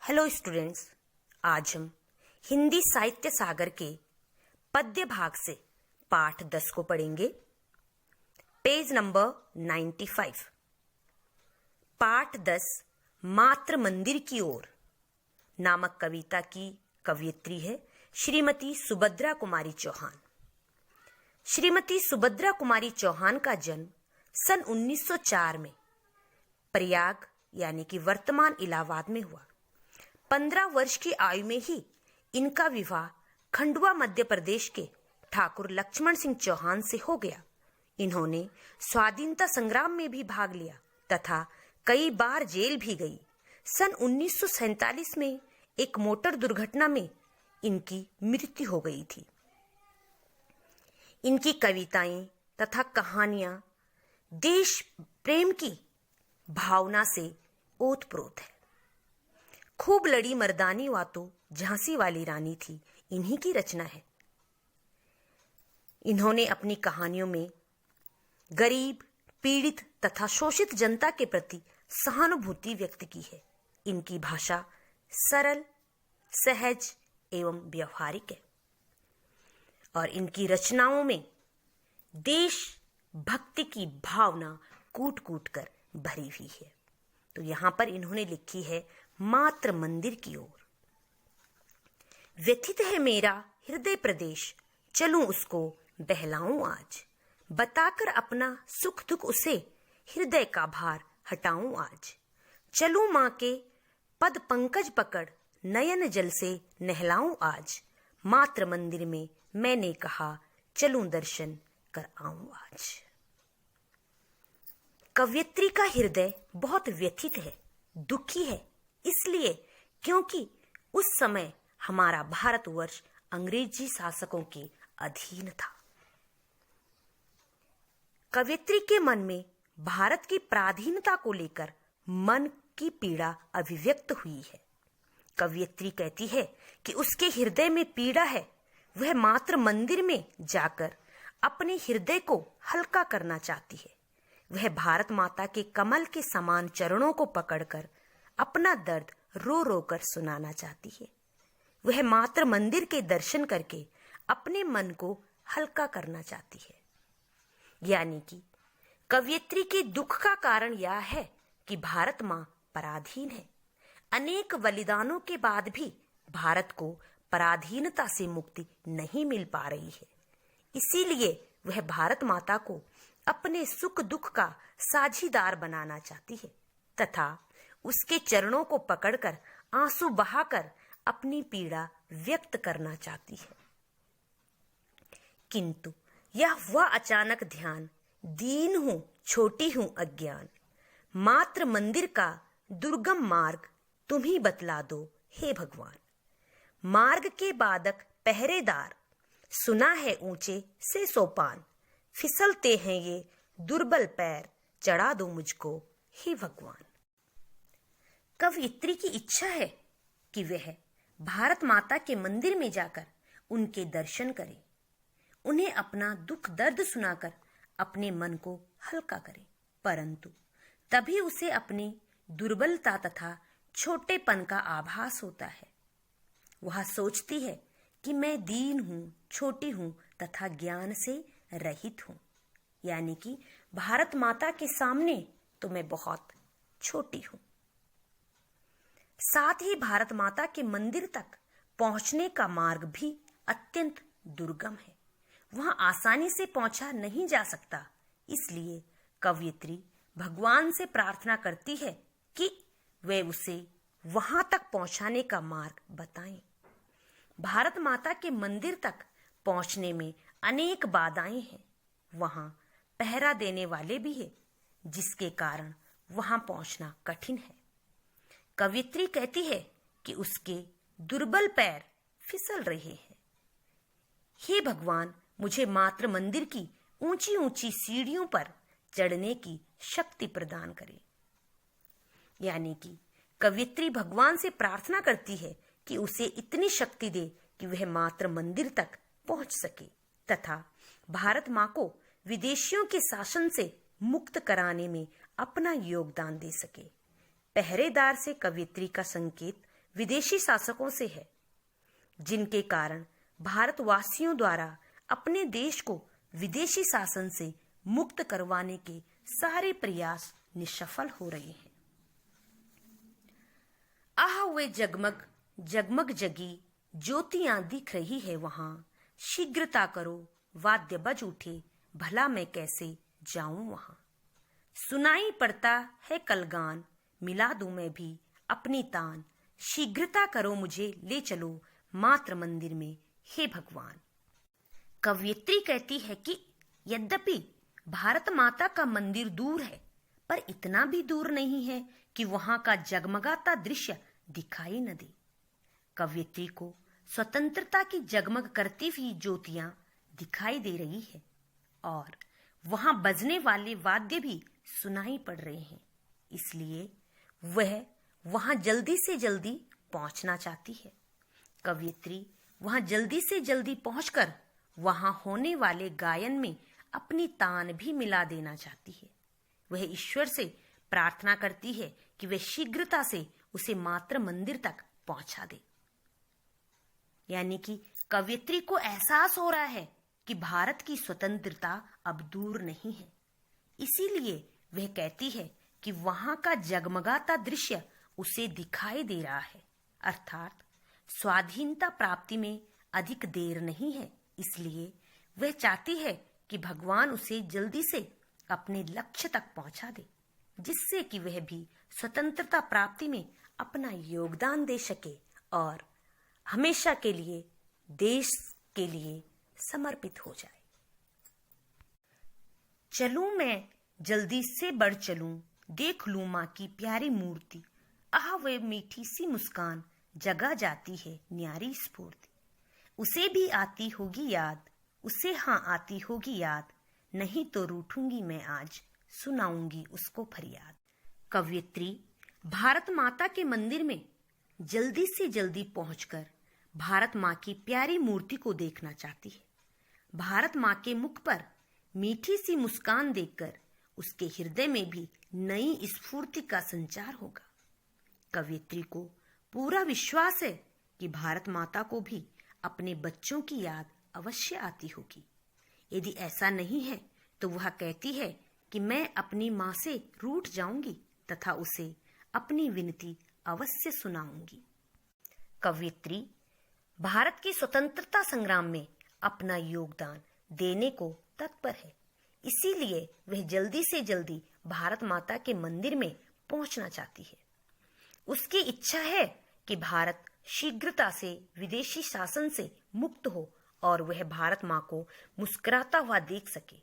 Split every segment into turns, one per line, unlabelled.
Hello students, आज हम हिंदी साहित्य सागर के पद्य भाग से पाठ 10 को पढ़ेंगे। Page number 95। पाठ 10 मात्र मंदिर की ओर नामक कविता की कवयित्री है श्रीमती सुभद्रा कुमारी चौहान। श्रीमती सुभद्रा कुमारी चौहान का जन्म सन 1904 में प्रयाग यानी कि वर्तमान इलाहाबाद में हुआ। 15 वर्ष की आयु में ही इनका विवाह खंडवा मध्य प्रदेश के ठाकुर लक्ष्मण सिंह चौहान से हो गया। इन्होंने स्वाधीनता संग्राम में भी भाग लिया तथा कई बार जेल भी गई। सन 1947 में एक मोटर दुर्घटना में इनकी मृत्यु हो गई थी। इनकी कविताएं तथा कहानियां देश प्रेम की भावना से ओतप्रोत है। खूब लड़ी मर्दानी वातो झांसी वाली रानी थी, इन्हीं की रचना है। इन्होंने अपनी कहानियों में गरीब, पीड़ित तथा शोषित जनता के प्रति सहानुभूति व्यक्त की है। इनकी भाषा सरल, सहज एवं व्यवहारिक है और इनकी रचनाओं में देश भक्ति की भावना कूट कूट कर भरी हुई है। तो यहां पर इन्होंने लिखी है मात्र मंदिर की ओर। व्यथित है मेरा हृदय प्रदेश, चलूं उसको बहलाऊं आज। बताकर अपना सुख दुख उसे, हृदय का भार हटाऊं आज। चलूं मां के पद पंकज पकड़, नयन जल से नहलाऊं आज। मात्र मंदिर में मैंने कहा, चलूं दर्शन कर आऊं आज। कवयित्री का हृदय बहुत व्यथित है, दुखी है, इसलिए क्योंकि उस समय हमारा भारतवर्ष अंग्रेजी शासकों के अधीन था। कवयित्री के मन में भारत की पराधीनता को लेकर मन की पीड़ा अभिव्यक्त हुई है। कवयित्री कहती है कि उसके हृदय में पीड़ा है। वह मात्र मंदिर में जाकर अपने हृदय को हल्का करना चाहती है। वह भारत माता के कमल के समान चरणों को पकड़कर अपना दर्द रो रो कर सुनाना चाहती है। वह मात्र मंदिर के दर्शन करके अपने मन को हल्का करना चाहती है। यानी कि कवयित्री के दुख का कारण यह है कि भारत मां पराधीन है। अनेक बलिदानों के बाद भी भारत को पराधीनता से मुक्ति नहीं मिल पा रही है। इसीलिए वह भारत माता को अपने सुख दुख का साझीदार बनाना चाहती है तथा उसके चरणों को पकड़कर आंसू बहाकर अपनी पीड़ा व्यक्त करना चाहती है। किंतु यह वह अचानक ध्यान, दीन हूं, छोटी हूं अज्ञान। मात्र मंदिर का दुर्गम मार्ग तुम ही बतला दो हे भगवान। मार्ग के बादक पहरेदार, सुना है ऊंचे से सोपान। फिसलते हैं ये दुर्बल पैर, चढ़ा दो मुझको हे भगवान। कवयित्री की इच्छा है कि वह भारत माता के मंदिर में जाकर उनके दर्शन करे, उन्हें अपना दुख दर्द सुनाकर अपने मन को हल्का करे। परंतु तभी उसे अपनी दुर्बलता तथा छोटेपन का आभास होता है। वह सोचती है कि मैं दीन हूं, छोटी हूं तथा ज्ञान से रहित हूं। यानी कि भारत माता के सामने तो मैं बहुत छोटी हूं। साथ ही भारत माता के मंदिर तक पहुंचने का मार्ग भी अत्यंत दुर्गम है। वहां आसानी से पहुंचा नहीं जा सकता। इसलिए कवयित्री भगवान से प्रार्थना करती है कि वे उसे वहां तक पहुंचाने का मार्ग बताएं। भारत माता के मंदिर तक पहुंचने में अनेक बाधाएं हैं। वहां पहरा देने वाले भी हैं, जिसके कारण वहां पहुंचना कठिन है। कवयित्री कहती है कि उसके दुर्बल पैर फिसल रहे हैं। हे भगवान, मुझे मात्र मंदिर की ऊंची ऊंची सीढ़ियों पर चढ़ने की शक्ति प्रदान करें। यानी कि कवयित्री भगवान से प्रार्थना करती है कि उसे इतनी शक्ति दे कि वह मात्र मंदिर तक पहुंच सके तथा भारत मां को विदेशियों के शासन से मुक्त कराने में अपना योगदान दे सके। पहरेदार से कवयित्री का संकेत विदेशी शासकों से है, जिनके कारण भारतवासियों द्वारा अपने देश को विदेशी शासन से मुक्त करवाने के सारे प्रयास निष्फल हो रहे हैं। आह वे जगमग जगमग जगी ज्योतियां दिख रही है वहां, शीघ्रता करो वाद्य बज उठे, भला मैं कैसे जाऊं वहां। सुनाई पड़ता है कलगान, मिला दूं मैं भी अपनी तान, शीघ्रता करो मुझे ले चलो मात्र मंदिर में हे भगवान। कवयित्री कहती है कि यद्यपि भारत माता का मंदिर दूर है, पर इतना भी दूर नहीं है कि वहां का जगमगाता दृश्य दिखाई न दे। कवयित्री को स्वतंत्रता की जगमग करती हुई ज्योतियां दिखाई दे रही है और वहां बजने वाले वाद्य भी सुनाई पड़ रहे हैं, इसलिए वह वहां जल्दी से जल्दी पहुंचना चाहती है। कवयित्री वहां जल्दी से जल्दी पहुंचकर वहां होने वाले गायन में अपनी तान भी मिला देना चाहती है। वह ईश्वर से प्रार्थना करती है कि वह शीघ्रता से उसे मात्र मंदिर तक पहुंचा दे। यानी कि कवयित्री को एहसास हो रहा है कि भारत की स्वतंत्रता अब दूर नहीं है, इसीलिए वह कहती है कि वहां का जगमगाता दृश्य उसे दिखाई दे रहा है, अर्थात स्वाधीनता प्राप्ति में अधिक देर नहीं है। इसलिए वह चाहती है कि भगवान उसे जल्दी से अपने लक्ष्य तक पहुंचा दे, जिससे कि वह भी स्वतंत्रता प्राप्ति में अपना योगदान दे सके और हमेशा के लिए देश के लिए समर्पित हो जाए। चलूं मैं जल्दी से बढ़ चलूं, देख लूं माँ की प्यारी मूर्ति, आह वे मीठी सी मुस्कान, जगा जाती है न्यारी स्फूर्ति। उसे भी आती होगी याद, उसे हाँ आती होगी याद, नहीं तो रूठूंगी मैं आज, सुनाऊंगी उसको फरियाद। कवयित्री भारत माता के मंदिर में जल्दी से जल्दी पहुंचकर भारत माँ की प्यारी मूर्ति को देखना चाहती है। भारत माँ के मुख पर मीठी सी मुस्कान देखकर उसके हृदय में भी नई स्फूर्ति का संचार होगा। कवयित्री को पूरा विश्वास है कि भारत माता को भी अपने बच्चों की याद अवश्य आती होगी। यदि ऐसा नहीं है तो वह कहती है कि मैं अपनी माँ से रूठ जाऊंगी तथा उसे अपनी विनती अवश्य सुनाऊंगी। कवयित्री भारत की स्वतंत्रता संग्राम में अपना योगदान देने को तत्पर है, इसीलिए वह जल्दी से जल्दी भारत माता के मंदिर में पहुंचना चाहती है। उसकी इच्छा है कि भारत शीघ्रता से विदेशी शासन से मुक्त हो और वह भारत माँ को मुस्कुराता हुआ देख सके।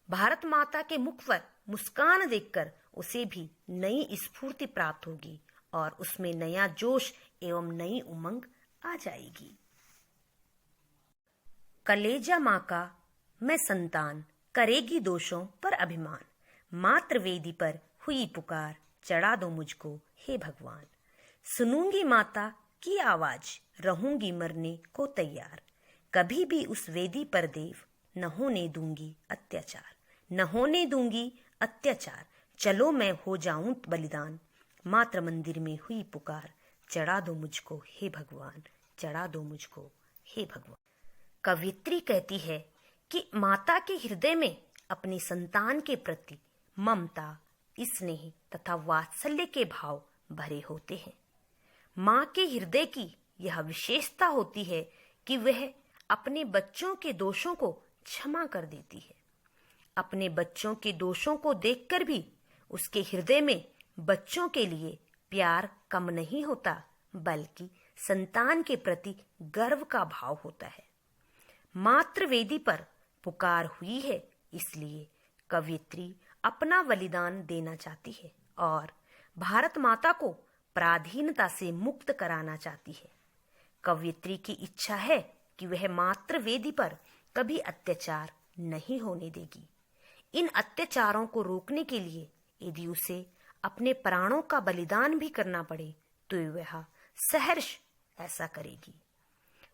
भारत माता के मुख पर मुस्कान देखकर उसे भी नई स्फूर्ति प्राप्त होगी और उसमें नया जोश एवं नई उमंग आ जाएगी। कलेजा माँ का मैं संतान, करेगी दोषों पर अभिमान, मात्र वेदी पर हुई पुकार, चढ़ा दो मुझको हे भगवान। सुनूंगी माता की आवाज, रहूंगी मरने को तैयार, कभी भी उस वेदी पर देव न होने दूंगी अत्याचार, न होने दूंगी अत्याचार। चलो मैं हो जाऊं बलिदान, मात्र मंदिर में हुई पुकार, चढ़ा दो मुझको हे भगवान, चढ़ा दो मुझको हे भगवान। कवयित्री कहती है कि माता के हृदय में अपनी संतान के प्रति ममता, स्नेह तथा वात्सल्य के भाव भरे होते हैं। माँ के हृदय की यह विशेषता होती है कि वह अपने बच्चों के दोषों को क्षमा कर देती है। अपने बच्चों के दोषों को देखकर भी उसके हृदय में बच्चों के लिए प्यार कम नहीं होता, बल्कि संतान के प्रति गर्व का भाव होता है। मात्र वेदी पर पुकार हुई है, इसलिए कवयित्री अपना बलिदान देना चाहती है और भारत माता को पराधीनता से मुक्त कराना चाहती है। कवयित्री की इच्छा है कि वह मात्र वेदी पर कभी अत्याचार नहीं होने देगी। इन अत्याचारों को रोकने के लिए यदि उसे अपने प्राणों का बलिदान भी करना पड़े तो वह सहर्ष ऐसा करेगी।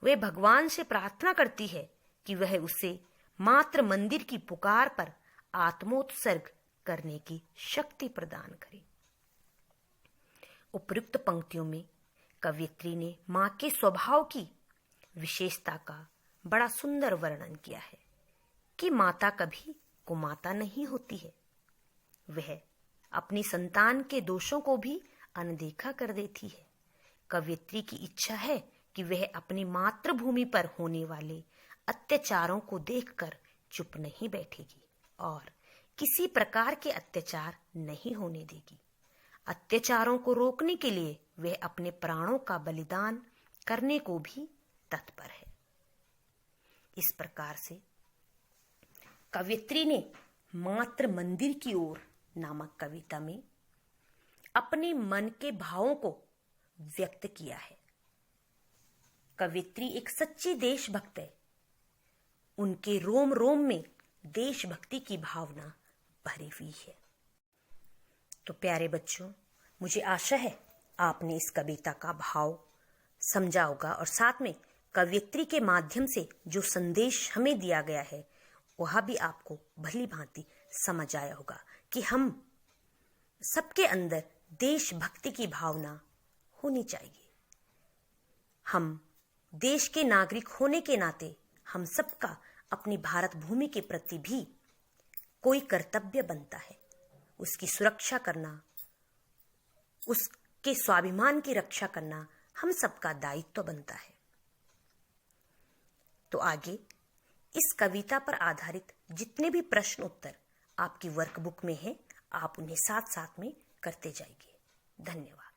वह भगवान से प्रार्थना करती है कि वह उसे मात्र मंदिर की पुकार पर आत्मोत्सर्ग करने की शक्ति प्रदान करे। उपयुक्त पंक्तियों में कवयित्री ने माँ के स्वभाव की विशेषता का बड़ा सुंदर वर्णन किया है कि माता कभी कुमाता नहीं होती है। वह अपनी संतान के दोषों को भी अनदेखा कर देती है। कवयित्री की इच्छा है कि वह अपनी मातृभूमि पर होने वाले अत्याचारों को देखकर चुप नहीं बैठेगी और किसी प्रकार के अत्याचार नहीं होने देगी। अत्याचारों को रोकने के लिए वह अपने प्राणों का बलिदान करने को भी तत्पर है। इस प्रकार से कवयित्री ने मातृ मंदिर की ओर नामक कविता में अपने मन के भावों को व्यक्त किया है। कवयित्री एक सच्ची देशभक्त है। उनके रोम रोम में देशभक्ति की भावना भरी हुई है। तो प्यारे बच्चों, मुझे आशा है आपने इस कविता का भाव समझा होगा और साथ में कवयित्री के माध्यम से जो संदेश हमें दिया गया है वह भी आपको भली भांति समझ आया होगा कि हम सबके अंदर देशभक्ति की भावना होनी चाहिए। हम देश के नागरिक होने के नाते हम सबका अपनी भारत भूमि के प्रति भी कोई कर्तव्य बनता है। उसकी सुरक्षा करना, उसके स्वाभिमान की रक्षा करना हम सबका दायित्व बनता है। तो आगे इस कविता पर आधारित जितने भी प्रश्न उत्तर आपकी वर्कबुक में हैं, आप उन्हें साथ साथ में करते जाइए। धन्यवाद।